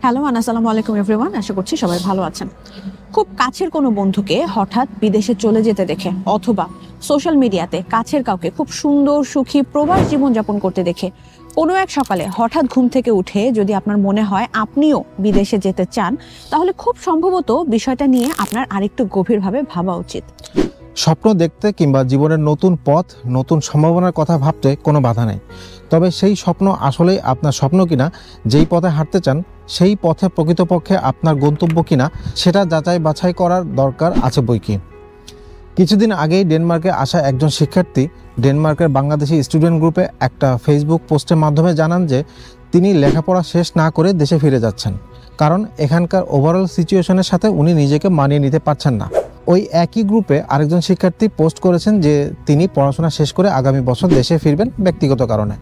Hello আসসালামু আলাইকুম everyone, আশা করছি সবাই ভালো আছেন। খুব কাছের কোনো বন্ধুকে হঠাৎ বিদেশে চলে যেতে দেখে অথবা সোশ্যাল মিডিয়াতে কাছের কাউকে খুব সুন্দর সুখী প্রবাস জীবনযাপন করতে দেখে কোনো এক সকালে হঠাৎ ঘুম থেকে উঠে যদি আপনার মনে হয় আপনিও বিদেশে যেতে চান, তাহলে খুব সম্ভবত বিষয়টা নিয়ে আপনার আরেকটু গভীরভাবে ভাবা উচিত। স্বপ্ন দেখতে কিংবা জীবনের নতুন পথ, নতুন সম্ভাবনার কথা ভাবতে কোনো বাধা নেই। তবে সেই স্বপ্ন আসলেই আপনার স্বপ্ন কিনা, যেই পথে হাঁটতে চান সেই পথে প্রকৃতপক্ষে আপনার গন্তব্য কিনা, সেটা যাচাই বাছাই করার দরকার আছে বইকি। কিছুদিন আগেই ডেনমার্কে আসা একজন শিক্ষার্থী ডেনমার্কের বাংলাদেশি স্টুডেন্ট গ্রুপে একটা ফেসবুক পোস্টের মাধ্যমে জানান যে তিনি লেখাপড়া শেষ না করে দেশে ফিরে যাচ্ছেন, কারণ এখানকার ওভারঅল সিচুয়েশনের সাথে উনি নিজেকে মানিয়ে নিতে পারছেন না। ওই একই গ্রুপে আরেকজন শিক্ষার্থী পোস্ট করেছেন যে তিনি পড়াশোনা শেষ করে আগামী বছর দেশে ফিরবেন ব্যক্তিগত কারণে।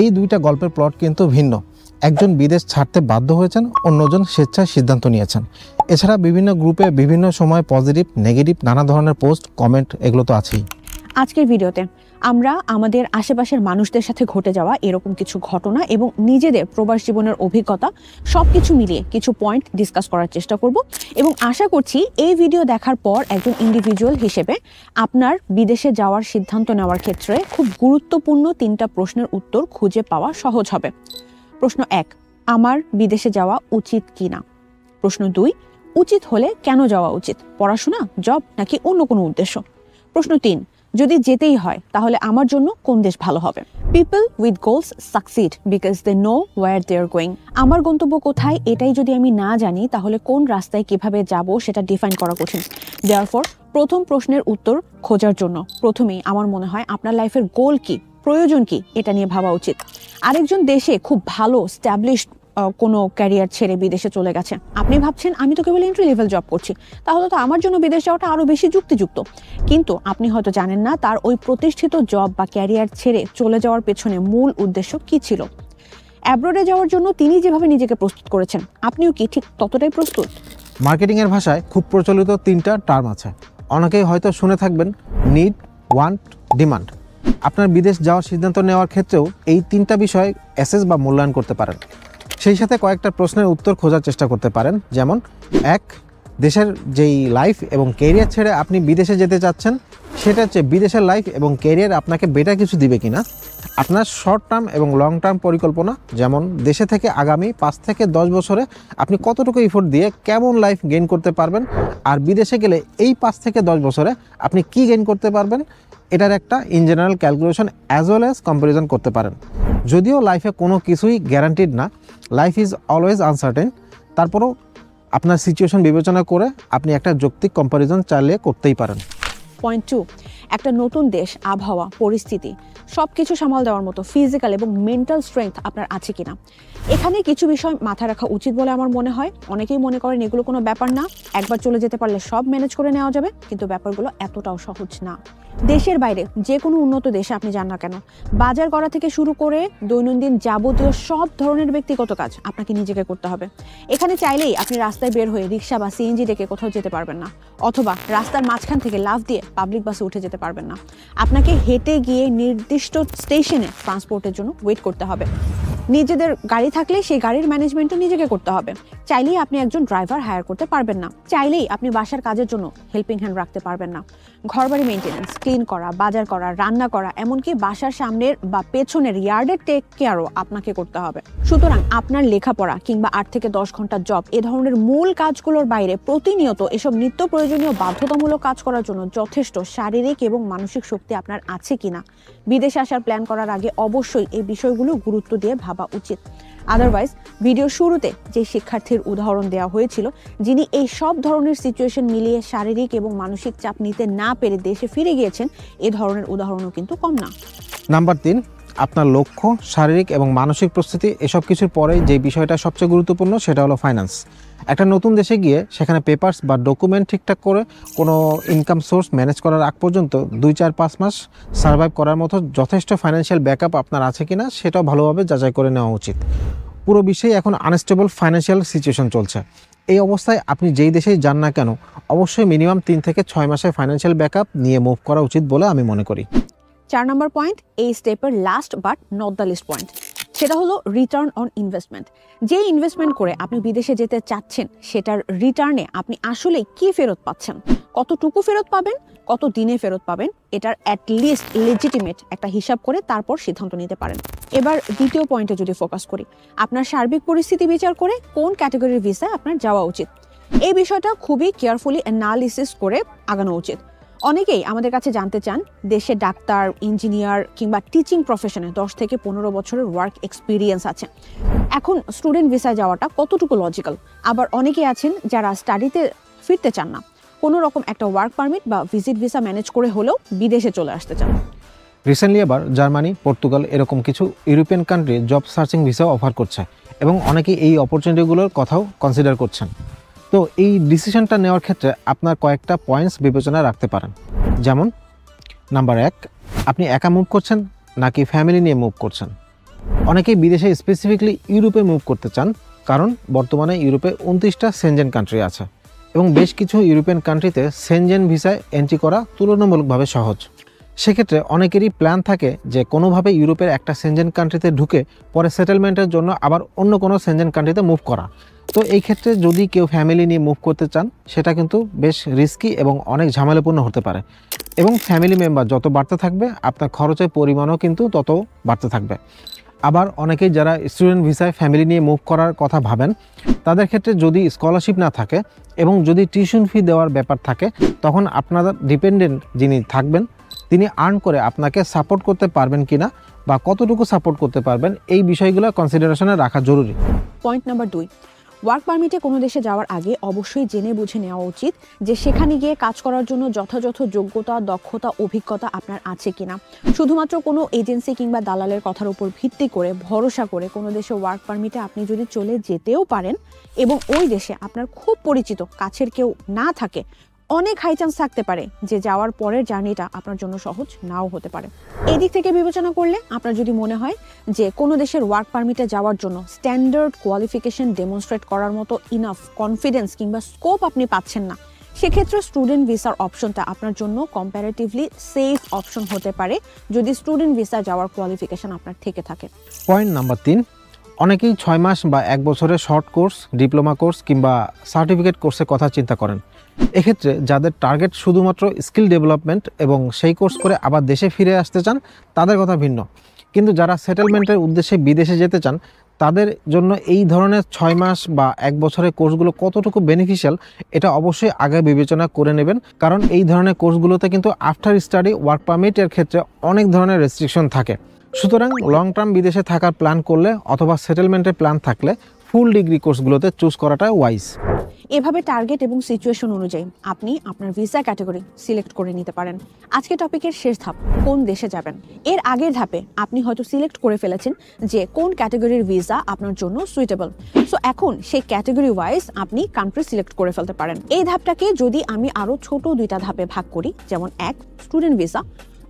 এই দুইটা গল্পের প্লট কিন্তু ভিন্ন। একজন বিদেশ ছাড়তে বাধ্য হয়েছেন, অন্যজন স্বেচ্ছায় সিদ্ধান্ত নিয়েছেন। এছাড়া বিভিন্ন গ্রুপে বিভিন্ন সময় পজিটিভ নেগেটিভ নানা ধরনের পোস্ট কমেন্ট এগুলো তো আছেই। আজকের ভিডিওতে আমরা আমাদের আশেপাশের মানুষদের সাথে ঘটে যাওয়া এরকম কিছু ঘটনা এবং নিজেদের প্রবাস জীবনের অভিজ্ঞতা সবকিছু মিলিয়ে কিছু পয়েন্ট ডিসকাস করার চেষ্টা করব এবং আশা করছি এই ভিডিও দেখার পর একজন ইন্ডিভিজুয়াল হিসেবে আপনার বিদেশে যাওয়ার সিদ্ধান্ত নেওয়ার ক্ষেত্রে খুব গুরুত্বপূর্ণ 3টা প্রশ্নের উত্তর খুঁজে পাওয়া সহজ হবে। প্রশ্ন 1, আমার বিদেশে যাওয়া উচিত কিনা। প্রশ্ন 2, উচিত হলে কেন যাওয়া উচিত, পড়াশোনা, জব নাকি অন্য কোনো উদ্দেশ্য। প্রশ্ন 3, যদি যেতেই হয় তাহলে আমার জন্য কোন দেশ ভালো হবে। People with goals succeed because they know where they are going. আমার গন্তব্য কোথায় এটাই যদি আমি না জানি তাহলে কোন রাস্তায় কিভাবে যাব সেটা ডিফাইন করা কঠিন। দেয়ারফর প্রথম প্রশ্নের উত্তর খোঁজার জন্য প্রথমেই আমার মনে হয় আপনার লাইফের গোল কি, প্রয়োজন কি, এটা নিয়ে ভাবা উচিত। আরেকজন দেশে খুব ভালো স্ট্যাবলিশড কোনো ক্যারিয়ার ছেড়ে বিদেশে চলে গেছে, আপনি ভাবছেন আমি তো কেবল এন্ট্রি লেভেল জব করছি, তাহলে তো আমার জন্য বিদেশ যাওয়াটা আরও বেশি যুক্তিযুক্ত। কিন্তু আপনি হয়তো জানেন না তার ওই প্রতিষ্ঠিত জব বা ক্যারিয়ার ছেড়ে চলে যাওয়ার পেছনে মূল উদ্দেশ্য কি ছিল। অ্যাব্রোডে যাওয়ার জন্য তিনি যেভাবে নিজেকে প্রস্তুত করেছেন, আপনিও কি ঠিক ততটাই প্রস্তুত? মার্কেটিংয়ের ভাষায় খুব প্রচলিত 3টা টার্ম আছে। অনেকেই হয়তো শুনে থাকবেন নিড, ওয়ান্ট, ডিমান্ড। আপনার বিদেশ যাওয়ার সিদ্ধান্ত নেওয়ার ক্ষেত্রেও এই 3টা বিষয় অ্যাসেস বা মূল্যায়ন করতে পারেন। সেই সাথে কয়েকটা প্রশ্নের উত্তর খোঁজার চেষ্টা করতে পারেন, যেমন 1, দেশের যেই লাইফ এবং ক্যারিয়ার ছেড়ে আপনি বিদেশে যেতে চাচ্ছেন সেটা হচ্ছে বিদেশের লাইফ এবং ক্যারিয়ার আপনাকে বেটার কিছু দিবে কিনা। আপনার শর্ট টার্ম এবং লং টার্ম পরিকল্পনা, যেমন দেশে থেকে আগামী 5 থেকে 10 বছরে আপনি কতটুকু এফোর্ট দিয়ে কেমন লাইফ গেইন করতে পারবেন, আর বিদেশে গেলে এই 5 থেকে 10 বছরে আপনি কি গেইন করতে পারবেন, এটার একটা in general calculation as well as comparison করতে পারেন। যদিও লাইফে কোনো কিছুই গ্যারান্টিড না, লাইফ ইজ অলওয়েজ আনসার্টেন, তারপরও আপনার সিচুয়েশন বিবেচনা করে আপনি একটা যৌক্তিক কম্প্যারিজন চালিয়ে করতেই পারেন। পয়েন্ট 2, একটা নতুন দেশ, আবহাওয়া, পরিস্থিতি সব কিছু সামাল দেওয়ার মতো ফিজিক্যাল এবং মেন্টাল স্ট্রেংথ আপনার আছে কিনা। এখানে কিছু বিষয় মাথায় রাখা উচিত বলে আমার মনে হয়। অনেকেই মনে করেন এগুলো কোনো ব্যাপার না, একবার চলে যেতে পারলে সব ম্যানেজ করে নেওয়া যাবে, কিন্তু ব্যাপারগুলো এতটাও সহজ না। দেশের বাইরে যে কোনো উন্নত দেশে আপনি যান না কেন, বাজার করা থেকে শুরু করে দৈনন্দিন যাবতীয় সব ধরনের ব্যক্তিগত কাজ আপনাকে নিজেকে করতে হবে। এখানে চাইলেই আপনি রাস্তায় বের হয়ে রিক্সা বা সিএনজি ডেকে কোথাও যেতে পারবেন না, অথবা রাস্তার মাঝখান থেকে লাফ দিয়ে পাবলিক বাসে উঠে যেতে পারবেন না। আপনাকে হেঁটে গিয়ে নির্দিষ্ট স্টেশনে ট্রান্সপোর্টের জন্য ওয়েট করতে হবে। নিজেদের গাড়ি থাকলে সেই গাড়ির ম্যানেজমেন্টও নিজেকে করতে হবে। চাইলেই আপনি একজন ড্রাইভার হায়ার করতে পারবেন না, চাইলেই আপনি বাসার কাজের জন্য হেল্পিং হ্যান্ড রাখতে পারবেন না। ঘরবাড়ি মেইনটেনেন্স, ক্লিন করা, বাজার করা, রান্না করা, এমনকি বাসার সামনের বা পেছনের ইয়ার্ডের টেক কেয়ারও আপনাকে করতে হবে। সুতরাং আপনার লেখাপড়া কিংবা 8 থেকে 10 ঘন্টার জব এ ধরনের মূল কাজগুলোর বাইরে প্রতিনিয়ত এসব নিত্য প্রয়োজনীয় বাধ্যতামূলক কাজ করার জন্য যথেষ্ট শারীরিক এবং মানসিক শক্তি আপনার আছে কিনা বিদেশে আসার প্ল্যান করার আগে অবশ্যই এই বিষয়গুলো গুরুত্ব দিয়ে ভাবা উচিত। আদারওয়াইজ ভিডিওর শুরুতে যে শিক্ষার্থীর উদাহরণ দেওয়া হয়েছিল, যিনি এই সব ধরনের সিচুয়েশন মিলিয়ে শারীরিক এবং মানসিক চাপ নিতে না পেরে দেশে ফিরে গিয়েছেন, এ ধরনের উদাহরণও কিন্তু কম না। নাম্বার 3, আপনার লক্ষ্য, শারীরিক এবং মানসিক প্রস্তুতি এসব কিছুর পরেই যে বিষয়টা সবচেয়ে গুরুত্বপূর্ণ সেটা হলো ফাইন্যান্স। একটা নতুন দেশে গিয়ে সেখানে পেপারস বা ডকুমেন্ট ঠিকঠাক করে কোনো ইনকাম সোর্স ম্যানেজ করার আগ পর্যন্ত 2-4-5 মাস সার্ভাইভ করার মতো যথেষ্ট ফাইন্যান্সিয়াল ব্যাকআপ আপনার আছে কিনা সেটাও ভালোভাবে যাচাই করে নেওয়া উচিত। পুরো বিশ্বেই এখন আনস্টেবল ফাইন্যান্সিয়াল সিচুয়েশন চলছে। এই অবস্থায় আপনি যেই দেশেই যান না কেন অবশ্যই মিনিমাম 3 থেকে 6 মাসের ফাইন্যান্সিয়াল ব্যাকআপ নিয়ে মুভ করা উচিত বলে আমি মনে করি। 4 নম্বর পয়েন্ট, এই স্টেপের last but not the least point, সেটা হলো রিটার্ন অন ইনভেস্টমেন্ট। যে ইনভেস্টমেন্ট করে আপনি বিদেশে যেতে চাচ্ছেন সেটার রিটার্নে আপনি আসলে কি ফেরত পাচ্ছেন, কতটুকু ফেরত পাবেন, কত দিনে ফেরত পাবেন, এটার অ্যাটলিস্ট লেজিটিমেট একটা হিসাব করে তারপর সিদ্ধান্ত নিতে পারেন। এবার দ্বিতীয় পয়েন্টে যদি ফোকাস করি, আপনার সার্বিক পরিস্থিতি বিচার করে কোন ক্যাটাগরির ভিসায় আপনার যাওয়া উচিত, এই বিষয়টা খুবই কেয়ারফুলি অ্যানালিসিস করে আগানো উচিত। অনেকেই আমাদের কাছে জানতে চান দেশে ডাক্তার, ইঞ্জিনিয়ার কিংবা টিচিং প্রফেশনে 10 থেকে 15 বছরের ওয়ার্ক এক্সপিরিয়েন্স আছে। এখন স্টুডেন্ট ভিসায় যাওয়াটা কতটুকু লজিক্যাল। আবার অনেকে আছেন যারা স্টাডিতে ফিরতে চান না, কোনো রকম একটা ওয়ার্ক পারমিট বা ভিজিট ভিসা ম্যানেজ করে হলেও বিদেশে চলে আসতে চান। রিসেন্টলি আবার জার্মানি, পর্তুগাল এরকম কিছু European country job searching visa offer করছে এবং অনেকেই এই অপরচুনিটিগুলোর কথাও কনসিডার করছেন। তো এই ডিসিশনটা নেওয়ার ক্ষেত্রে আপনার কয়েকটা পয়েন্টস বিবেচনায় রাখতে পারেন। যেমন নাম্বার 1, আপনি একা মুভ করছেন নাকি ফ্যামিলি নিয়ে মুভ করছেন। অনেকেই বিদেশে স্পেসিফিকলি ইউরোপে মুভ করতে চান, কারণ বর্তমানে ইউরোপে 29টা সেনজেন কান্ট্রি আছে এবং বেশ কিছু ইউরোপিয়ান কান্ট্রিতে সেনজেন ভিসায় এন্ট্রি করা তুলনামূলকভাবে সহজ। সেক্ষেত্রে অনেকেরই প্ল্যান থাকে যে কোনোভাবে ইউরোপের একটা সেনজেন কান্ট্রিতে ঢুকে পরে সেটেলমেন্টের জন্য আবার অন্য কোনো সেনজেন কান্ট্রিতে মুভ করা। তো এই ক্ষেত্রে যদি কেউ ফ্যামিলি নিয়ে মুভ করতে চান সেটা কিন্তু বেশ রিস্কি এবং অনেক ঝামেলাপূর্ণ হতে পারে, এবং ফ্যামিলি মেম্বার যত বাড়তে থাকবে আপনার খরচের পরিমাণও কিন্তু তত বাড়তে থাকবে। আবার অনেকেই যারা স্টুডেন্ট ভিসায় ফ্যামিলি নিয়ে মুভ করার কথা ভাবেন, তাদের ক্ষেত্রে যদি স্কলারশিপ না থাকে এবং যদি টিউশন ফি দেওয়ার ব্যাপার থাকে, তখন আপনাদের ডিপেন্ডেন্ট যিনি থাকবেন তিনি আর্ন করে আপনাকে সাপোর্ট করতে পারবেন কিনা বা কতটুকু সাপোর্ট করতে পারবেন, এই বিষয়গুলো কনসিডারেশনে রাখা জরুরি। পয়েন্ট নাম্বার 2, ওয়ার্ক পারমিটে কোনো দেশে যাওয়ার আগে অবশ্যই জেনে বুঝে নেওয়া উচিত যে সেখানে গিয়ে কাজ করার জন্য যথাযথ যোগ্যতা, দক্ষতা, অভিজ্ঞতা আপনার আছে কিনা। শুধুমাত্র কোনো এজেন্সি কিংবা দালালের কথার উপর ভিত্তি করে ভরসা করে কোনো দেশে ওয়ার্ক পারমিটে আপনি যদি চলে যেতেও পারেন এবং ওই দেশে আপনার খুব পরিচিত কাছের কেউ না থাকে, অনেক হাই চান্স থাকতে পারে যে যাওয়ার পরের জার্নিটা আপনার জন্য সহজ নাও হতে পারে। এই দিক থেকে বিবেচনা করলে আপনার যদি মনে হয় যে কোনো দেশের ওয়ার্ক পারমিটে যাওয়ার জন্য স্ট্যান্ডার্ড কোয়ালিফিকেশন ডেমনস্ট্রেট করার মতো ইনাফ কনফিডেন্স কিংবা স্কোপ আপনি পাচ্ছেন না, সেক্ষেত্রে স্টুডেন্ট ভিসার অপশনটা আপনার জন্য কম্প্যারেটিভলি সেফ অপশন হতে পারে যদি স্টুডেন্ট ভিসা যাওয়ার কোয়ালিফিকেশন আপনার থেকে থাকে। পয়েন্ট নাম্বার 3, অনেকেই 6 মাস বা 1 বছরের শর্ট কোর্স, ডিপ্লোমা কোর্স কিংবা সার্টিফিকেট কোর্সের কথা চিন্তা করেন। এক্ষেত্রে যাদের টার্গেট শুধুমাত্র স্কিল ডেভেলপমেন্ট এবং সেই কোর্স করে আবার দেশে ফিরে আসতে চান তাদের কথা ভিন্ন, কিন্তু যারা সেটেলমেন্টের উদ্দেশ্যে বিদেশে যেতে চান তাদের জন্য এই ধরনের 6 মাস বা 1 বছরের কোর্সগুলো কতটুকু বেনিফিশিয়াল এটা অবশ্যই আগে বিবেচনা করে নেবেন, কারণ এই ধরনের কোর্সগুলোতে কিন্তু আফটার স্টাডি ওয়ার্ক পারমিটের ক্ষেত্রে অনেক ধরনের রেস্ট্রিকশন থাকে। সুতরাং লং টার্ম বিদেশে থাকার প্ল্যান করলে অথবা সেটেলমেন্টের প্ল্যান থাকলে ফুল ডিগ্রি কোর্সগুলোতে চুজ করাটা ওয়াইজ। এভাবে টার্গেট এবং সিচুয়েশন অনুযায়ী আপনি আপনার ভিসা ক্যাটাগরি সিলেক্ট করে নিতে পারেন। আজকে টপিকের শেষ ধাপ, কোন দেশে যাবেন। এর আগের ধাপে আপনি হয়তো সিলেক্ট করে ফেলেছেন যে কোন ক্যাটাগরির ভিসা আপনার জন্য সুইটেবল। সো এখন সেই ক্যাটাগরি ওয়াইজ আপনি কান্ট্রি সিলেক্ট করে ফেলতে পারেন। এই ধাপটাকে যদি আমি আরও ছোট 2টা ধাপে ভাগ করি, যেমন 1 student visa,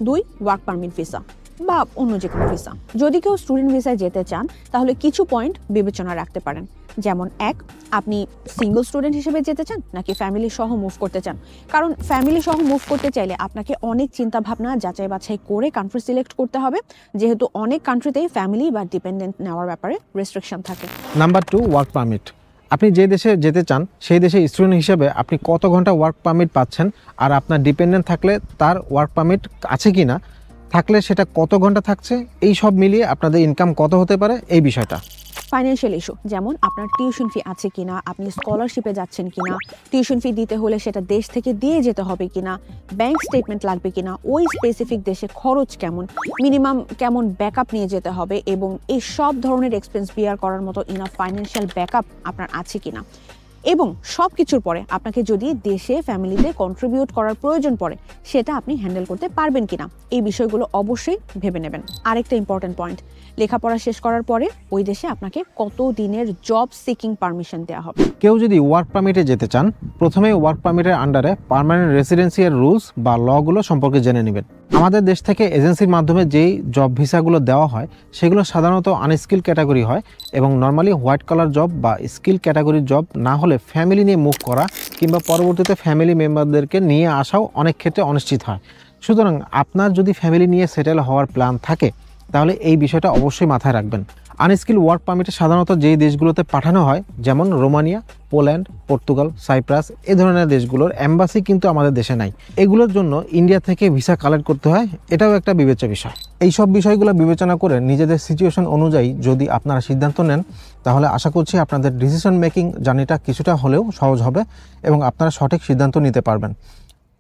2 work permit visa বা অন্য যে কোনো ভিসা। যদি কেউ স্টুডেন্ট ভিসায় যেতে চান তাহলে কিছু পয়েন্ট বিবেচনা রাখতে পারেন, যেমন 1, আপনি সিঙ্গল স্টুডেন্ট হিসেবে যেতে চান নাকি ফ্যামিলি সহ মুভ করতে চান। কারণ ফ্যামিলি সহ মুভ করতে চাইলে আপনাকে অনেক চিন্তা ভাবনা যাচাই বাছাই করে কান্ট্রি সিলেক্ট করতে হবে, যেহেতু অনেক কান্ট্রিতেই ফ্যামিলি বা ডিপেন্ডেন্ট নেওয়ার ব্যাপারে রেস্ট্রিকশন থাকে। Number 2, work permit. আপনি যে দেশে যেতে চান সেই দেশে স্টুডেন্ট হিসেবে আপনি কত ঘন্টা ওয়ার্ক পারমিট পাচ্ছেন, আর আপনার ডিপেন্ডেন্ট থাকলে তার ওয়ার্ক পারমিট আছে কি না, থাকলে সেটা কত ঘন্টা থাকছে, এই সব মিলিয়ে আপনাদের ইনকাম কত হতে পারে এই বিষয়টা। ফাইন্যান্সিয়াল ইস্যু, যেমন আপনার টিউশন ফি আছে কিনা, আপনি স্কলারশিপে যাচ্ছেন কিনা, টিউশন ফি দিতে হলে সেটা দেশ থেকে দিয়ে যেতে হবে কিনা, ব্যাংক স্টেটমেন্ট লাগবে কিনা, ওই স্পেসিফিক দেশে খরচ কেমন, মিনিমাম কেমন ব্যাকআপ নিয়ে যেতে হবে, এবং এই সব ধরনের এক্সপেন্স বিয়ার করার মতো ইনাফ ফাইন্যান্সিয়াল ব্যাকআপ আপনার আছে কিনা, এবং সব কিছুর পরে আপনাকে যদি দেশে ফ্যামিলিতে কন্ট্রিবিউট করার প্রয়োজন পড়ে সেটা আপনি হ্যান্ডেল করতে পারবেন কিনা, এই বিষয়গুলো অবশ্যই ভেবে নেবেন। আরেকটা ইম্পর্টেন্ট পয়েন্ট, লেখাপড়া শেষ করার পরে ওই দেশে আপনাকে কত দিনের জব সিকিং পারমিশন দেওয়া হবে। কেউ যদি ওয়ার্ক পারমিটে যেতে চান, প্রথমে ওয়ার্ক পারমিটের আন্ডারে পার্মানেন্ট রেসিডেন্সিয়াল রুলস বা লগুলো সম্পর্কে জেনে নেবেন। আমাদের দেশ থেকে এজেন্সির মাধ্যমে যেই জব ভিসাগুলো দেওয়া হয় সেগুলো সাধারণত আনস্কিল ক্যাটাগরি হয়, এবং নর্মালি হোয়াইট কলার জব বা স্কিল ক্যাটাগরির জব না হলে ফ্যামিলি নিয়ে মুভ করা কিংবা পরবর্তীতে ফ্যামিলি মেম্বারদেরকে নিয়ে আসাও অনেক ক্ষেত্রে অনিশ্চিত হয়। সুতরাং আপনার যদি ফ্যামিলি নিয়ে সেটেল হওয়ার প্ল্যান থাকে তাহলে এই বিষয়টা অবশ্যই মাথায় রাখবেন। আনস্কিল ওয়ার্ক পারমিটে সাধারণত যেই দেশগুলোতে পাঠানো হয়, যেমন রোমানিয়া, পোল্যান্ড, পর্তুগাল, সাইপ্রাস, এই ধরনের দেশগুলোর এম্বাসি কিন্তু আমাদের দেশে নাই। এগুলোর জন্য ইন্ডিয়া থেকে ভিসা কালেক্ট করতে হয়, এটাও একটা বিবেচ্য বিষয়। এই সব বিষয়গুলো বিবেচনা করে নিজেদের সিচুয়েশন অনুযায়ী যদি আপনারা সিদ্ধান্ত নেন, তাহলে আশা করছি আপনাদের ডিসিশন মেকিং জার্নিটা কিছুটা হলেও সহজ হবে এবং আপনারা সঠিক সিদ্ধান্ত নিতে পারবেন।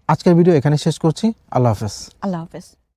আজকের ভিডিও এখানে শেষ করছি। আল্লাহ হাফেজ। আল্লাহ হাফেজ।